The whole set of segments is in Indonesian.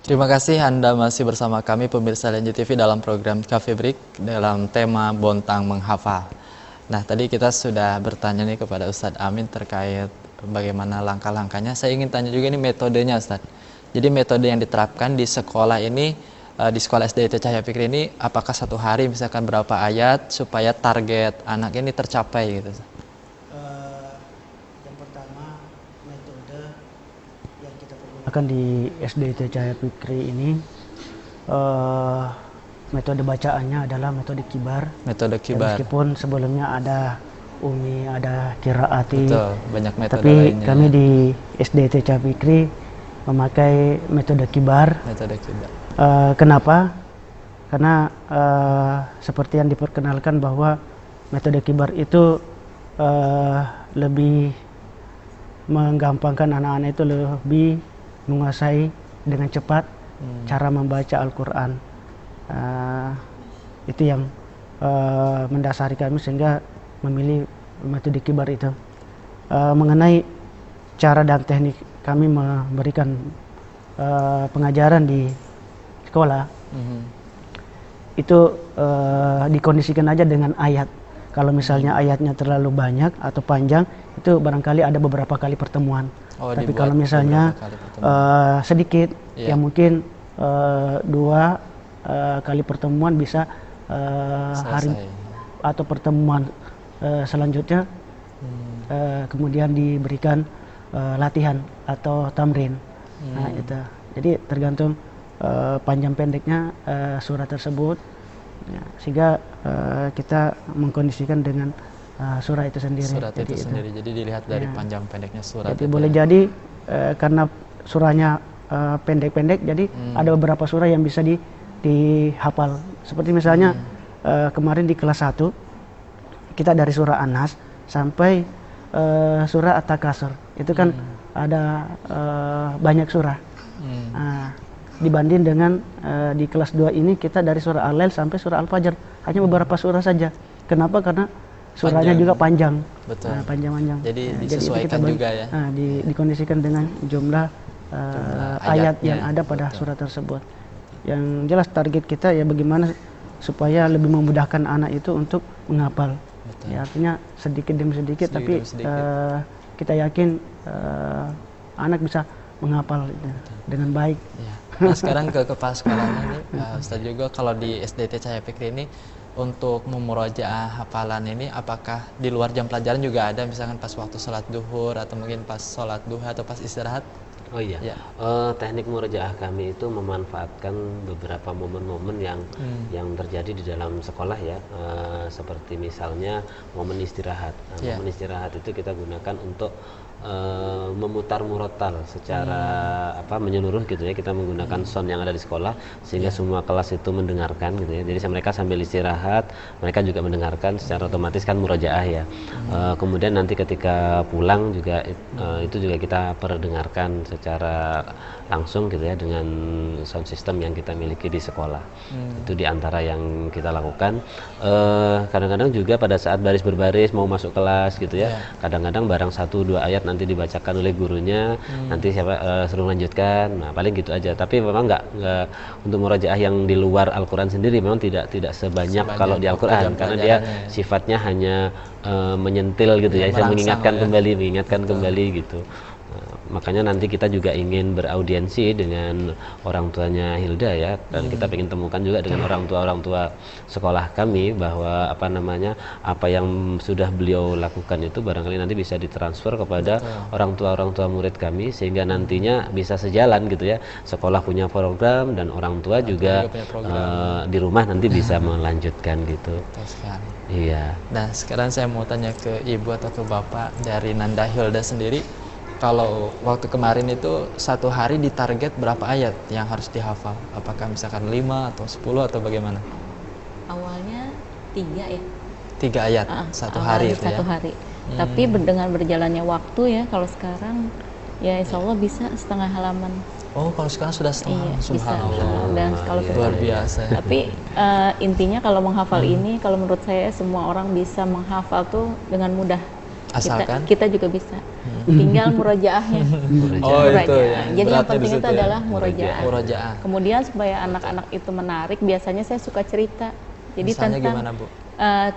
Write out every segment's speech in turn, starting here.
Terima kasih Anda masih bersama kami pemirsa Lenji TV dalam program Cafe Break dalam tema Bontang Menghafal. Nah, tadi kita sudah bertanya nih kepada Ustadz Amin terkait bagaimana langkah-langkahnya. Saya ingin tanya juga nih metodenya Ustadz. Jadi metode yang diterapkan di sekolah ini, di sekolah SDIT Cahaya Fikri ini, apakah satu hari misalkan berapa ayat supaya target anak ini tercapai gitu? Yang pertama, metode yang kita pergunakan di SDIT Cahaya Fikri ini, metode bacaannya adalah metode kibar. Metode kibar. Meskipun sebelumnya ada umi, ada qiraati. Betul, banyak metode tapi lainnya. kami di SDIT Cahaya Fikri memakai metode kibar. Metode kibar. Kenapa? Karena seperti yang diperkenalkan bahwa metode kibar itu lebih menggampangkan anak-anak itu lebih menguasai dengan cepat cara membaca Al-Quran. Itu yang mendasari kami sehingga memilih metode kibar itu. Mengenai cara dan teknik kami memberikan pengajaran di sekolah, itu dikondisikan aja dengan ayat. Kalau misalnya ayatnya terlalu banyak atau panjang, itu barangkali ada beberapa kali pertemuan. Tapi kalau misalnya sedikit, ya mungkin 2 kali pertemuan bisa hari atau pertemuan selanjutnya kemudian diberikan latihan atau tamrin. Nah, itu. Jadi tergantung panjang pendeknya surat tersebut, ya, sehingga kita mengkondisikan dengan surah itu sendiri. Jadi dilihat dari panjang pendeknya surat. Jadi boleh jadi karena surahnya pendek-pendek, jadi ada beberapa surah yang bisa dihafal. Seperti misalnya kemarin di kelas 1 kita dari surah An-Nas sampai surah At-Takasur. Itu kan ada banyak surah. Dibanding dengan di kelas 2 ini kita dari surah Al-Lail sampai surah Al-Fajr, hanya beberapa surah saja. Kenapa? Karena surahnya juga panjang. Betul. Panjang-panjang. Jadi disesuaikan juga ya. Dikondisikan dengan jumlah ayat yang ada pada surah tersebut. Yang jelas target kita ya bagaimana supaya lebih memudahkan anak itu untuk menghafal. Ya, artinya sedikit demi sedikit, tapi kita yakin anak bisa menghafal dengan baik. Ya. Nah, sekarang ke kepala sekolahnya nih, Ustaz juga kalau di SDIT Cahaya Fikri ini untuk memurojaah hafalan ini, apakah di luar jam pelajaran juga ada, misalkan pas waktu sholat duhur atau mungkin pas sholat duha atau pas istirahat? Oh iya, ya. Teknik murojaah kami itu memanfaatkan beberapa momen-momen yang terjadi di dalam sekolah ya, seperti misalnya momen istirahat. Momen istirahat itu kita gunakan untuk memutar murotal secara menyeluruh gitu ya. Kita menggunakan sound yang ada di sekolah sehingga semua kelas itu mendengarkan gitu ya. Jadi mereka sambil istirahat, mereka juga mendengarkan, secara otomatis kan murojaah ya. Kemudian nanti ketika pulang juga itu juga kita perdengarkan secara langsung gitu ya dengan sound system yang kita miliki di sekolah. Itu diantara yang kita lakukan. Kadang-kadang juga pada saat baris berbaris mau masuk kelas gitu ya, kadang-kadang barang 1-2 ayat nanti dibacakan oleh gurunya, nanti siapa suruh lanjutkan. Nah, paling gitu aja. Tapi memang nggak untuk murojaah yang di luar Al-Quran sendiri memang tidak sebanyak kalau di Al-Quran, karena dia sifatnya hanya menyentil gitu ya, mengingatkan kembali gitu. Makanya nanti kita juga ingin beraudiensi dengan orang tuanya Hilda ya, dan kita ingin temukan juga dengan orang tua sekolah kami bahwa apa yang sudah beliau lakukan itu barangkali nanti bisa ditransfer kepada orang tua murid kami, sehingga nantinya bisa sejalan gitu ya, sekolah punya program dan orang tua juga di rumah nanti bisa melanjutkan gitu. Iya. Nah, sekarang saya mau tanya ke ibu atau ke bapak dari Nanda Hilda sendiri. Kalau waktu kemarin itu satu hari ditarget berapa ayat yang harus dihafal? Apakah misalkan 5 atau 10 atau bagaimana? Awalnya 3 ya. 3 ayat satu hari itu ya? Satu hari. Tapi dengan berjalannya waktu ya, kalau sekarang ya insya Allah bisa setengah halaman. Oh, kalau sekarang sudah setengah halaman. Subhanallah. Dan kalau luar biasa. Tapi intinya kalau menghafal ini, kalau menurut saya semua orang bisa menghafal tuh dengan mudah. Asalkan kita juga bisa. tinggal murojaahnya. Oh itu Murojaah. ya. Jadi yang beratnya di penting situ itu ya. adalah murojaah. Murojaah. Kemudian supaya anak-anak itu menarik, biasanya saya suka cerita. Jadi Misalnya tentang gimana, Bu?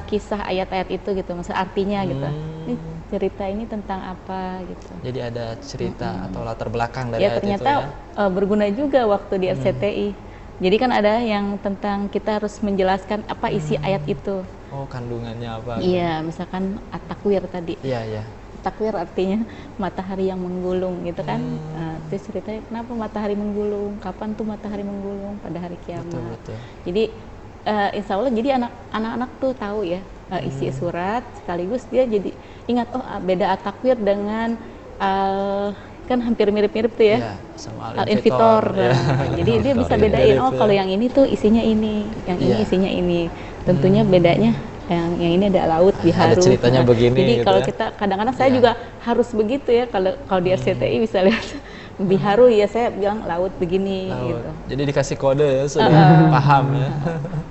kisah ayat-ayat itu gitu, maksud artinya gitu. Nih, cerita ini tentang apa gitu. Jadi ada cerita atau latar belakang dari Ya ayat ternyata itu ya. berguna juga waktu di RCTI. Jadi kan ada yang tentang kita harus menjelaskan apa isi ayat itu. Oh, kandungannya apa? Iya, misalkan at-takwir tadi. Iya, iya. Takwir artinya matahari yang menggulung gitu kan. Terus ceritanya kenapa matahari menggulung, kapan tuh matahari menggulung, pada hari kiamat. Betul, betul. Jadi insya Allah jadi anak-anak tuh tahu ya isi surat, sekaligus dia jadi ingat, oh beda at-takwir dengan kan hampir mirip-mirip tuh ya, Iya, sama al-infitor. ya. Jadi dia bisa Iya. bedain, oh Mirip, kalau ya. yang ini tuh isinya ini, yang ini Iya. isinya ini. Tentunya bedanya yang ini ada laut biharu. Ada ceritanya begini Jadi gitu kalau ya. kita kadang-kadang saya Iya. juga harus begitu ya, kalau di RCTI bisa lihat biharu ya saya bilang laut begini Laut. gitu. Jadi dikasih kode ya, sudah paham ya.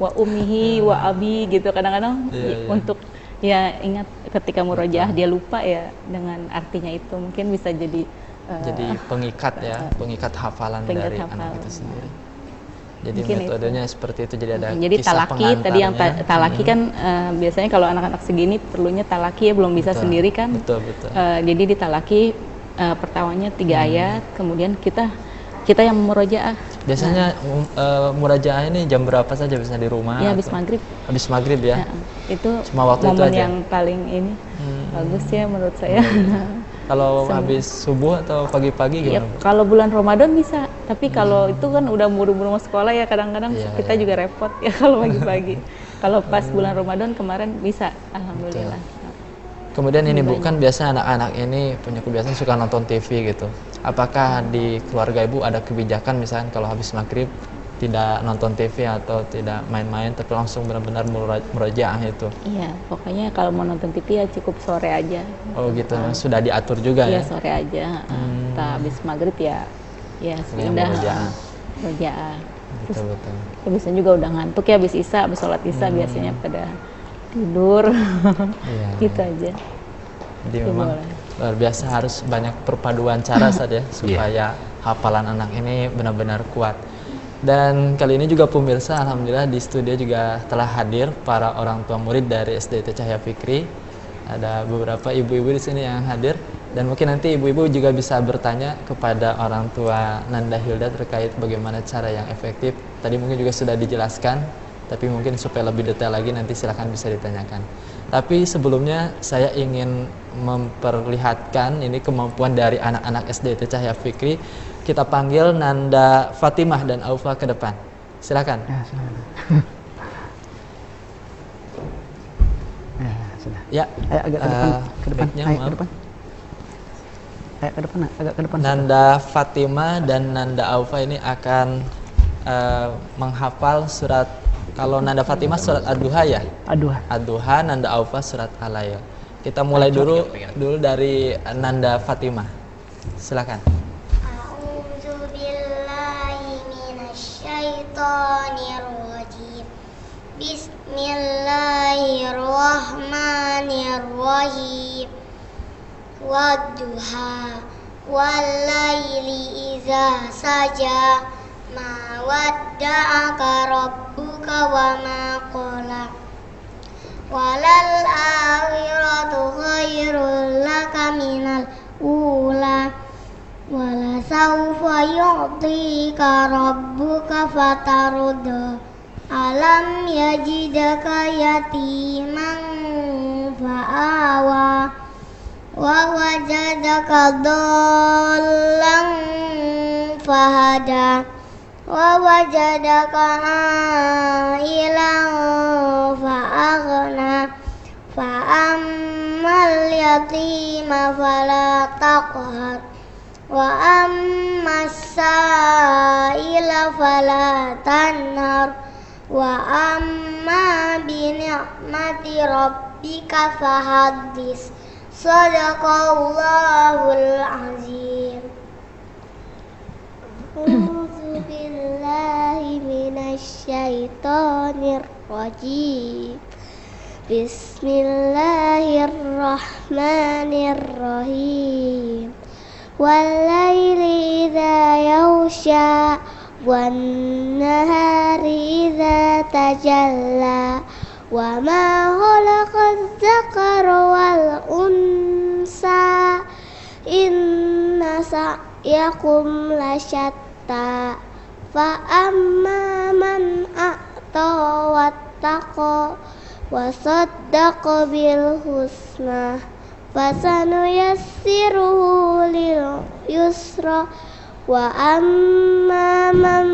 Wa ummihi wa abi gitu, kadang-kadang Iya, iya. untuk ya ingat ketika murojaah dia lupa ya dengan artinya itu, mungkin bisa jadi pengikat ya, pengikat hafalan pengikat dari anak hafalan. itu sendiri. Jadi Mungkin metodenya seperti itu, jadi ada jadi kisah talaki tadi yang pengantarnya. talaki kan biasanya kalau anak-anak segini perlunya talaki ya, belum bisa Betul, sendiri kan. betul, betul. Jadi di talaki pertamanya 3 ayat, kemudian kita yang murojaah. Biasanya murajaah ini jam berapa saja biasanya di rumah? Ya habis atau- maghrib. Habis maghrib ya. Itu Cuma waktu itu momen aja? yang paling ini bagus ya menurut saya. Kalau habis subuh atau pagi-pagi Ya, gimana, Bu? kalau bulan Ramadan bisa, tapi kalau itu kan udah buru-buru mau sekolah ya, kadang-kadang Iya, kita iya. juga repot ya kalau pagi-pagi. Kalau pas bulan Ramadan kemarin bisa, alhamdulillah. Kemudian ini Bu, kan biasa anak-anak ini punya kebiasaan suka nonton TV gitu. Apakah di keluarga Ibu ada kebijakan misalnya kalau habis maghrib tidak nonton TV atau tidak main-main, tapi langsung benar-benar murojaah itu? Iya, pokoknya kalau mau nonton TV ya cukup sore aja. Oh gitu, sudah diatur juga Iya, ya? sore aja. Entah habis maghrib ya Yang sudah murojaah. murojaah. Terus Betul-betul. ya biasanya juga udah ngantuk ya habis Isya, habis sholat Isya biasanya pada tidur. Iya. Gitu aja. Jadi Ya, memang boleh. luar biasa, harus banyak perpaduan cara saja supaya hafalan anak ini benar-benar kuat. Dan kali ini juga pemirsa, alhamdulillah di studio juga telah hadir para orang tua murid dari SDT Cahaya Fikri. Ada beberapa ibu-ibu di sini yang hadir, dan mungkin nanti ibu-ibu juga bisa bertanya kepada orang tua Nanda Hilda terkait bagaimana cara yang efektif. Tadi mungkin juga sudah dijelaskan, tapi mungkin supaya lebih detail lagi nanti silakan bisa ditanyakan. Tapi sebelumnya saya ingin memperlihatkan ini kemampuan dari anak-anak SDT Cahaya Fikri. Kita panggil Nanda Fatimah dan Aufa ke depan. Silakan. Ya, silakan. Ya, sudah. Ya. Ayo agak ke depan, ke depan. baiknya, Ayo maaf. ke depan. Ayo ke depan, agak ke depan. Nanda Fatimah dan Nanda Aufa ini akan menghafal surat. Kalau Nanda Fatimah surat Ad-Duha ya? Aduh. Ad-Duha, Nanda Aufa surat Al-Lail. Kita mulai dulu dari Nanda Fatimah. Silakan. A'udzu billahi minasyaitonir rajim. Bismillahirrahmanirrahim. Wadduha wal laili idza saja, ma wadda'aka rabbuka wa ma qala. Walal akhiratu khairul laka minal ula, wala sawfa yu'tika rabbuka fatarudda. Alam yajidaka yatiman fa'awa, wa wajadaka dhallan fahada, wa wajadaka ailan fa'aghna, fa'ammal yatima fala taqhar, wa ammas sa'ila fala tanhar, wa amma bi ni'mati rabbika fahaddis. Sadaqallahul azim. A'udzu billahi minasyaitonir rajim. Bismillahirrahmanirrahim. Wal-laili idza yaghsha wan-nahari idza tajalla wa ma khalaqaz zakara wal unsa inna sa'yakum lasyatta fa amma man a'ta wattaqa wa saddaqa bil husna fasanuyassiruhu lil yusra wa amma man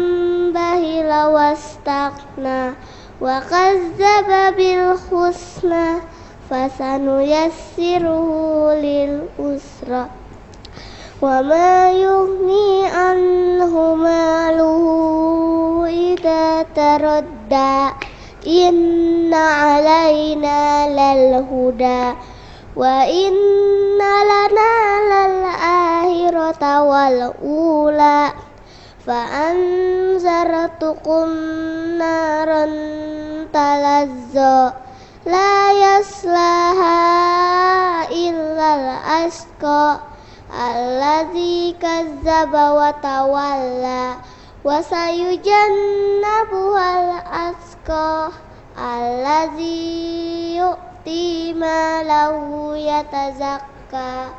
bahila wastaghna wa kazzaba bil husna fasanuyassiruhu lil usra wa ma yughni anhu maluhu idza taradda inna alaina lal huda wa inna lana lal akhirata wal ula fa anzartukum naran talazza la yaslaha illal asqa alladzi kazzaba wa tawalla wa sayujannabuhal asqa alladzi yu'ti malahu yatazakka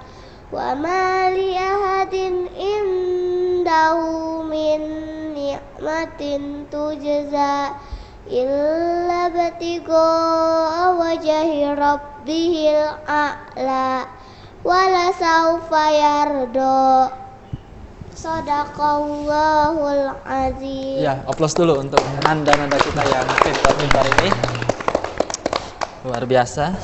wa ma li ahadin indahu min ni'matin tujza illa batigo wajhi rabbihil a'la wala sawfa yardo. Shadaqallahul azim. Ya, aplaus dulu untuk nanda-nanda kita yang pintar-pintar ini. Luar biasa.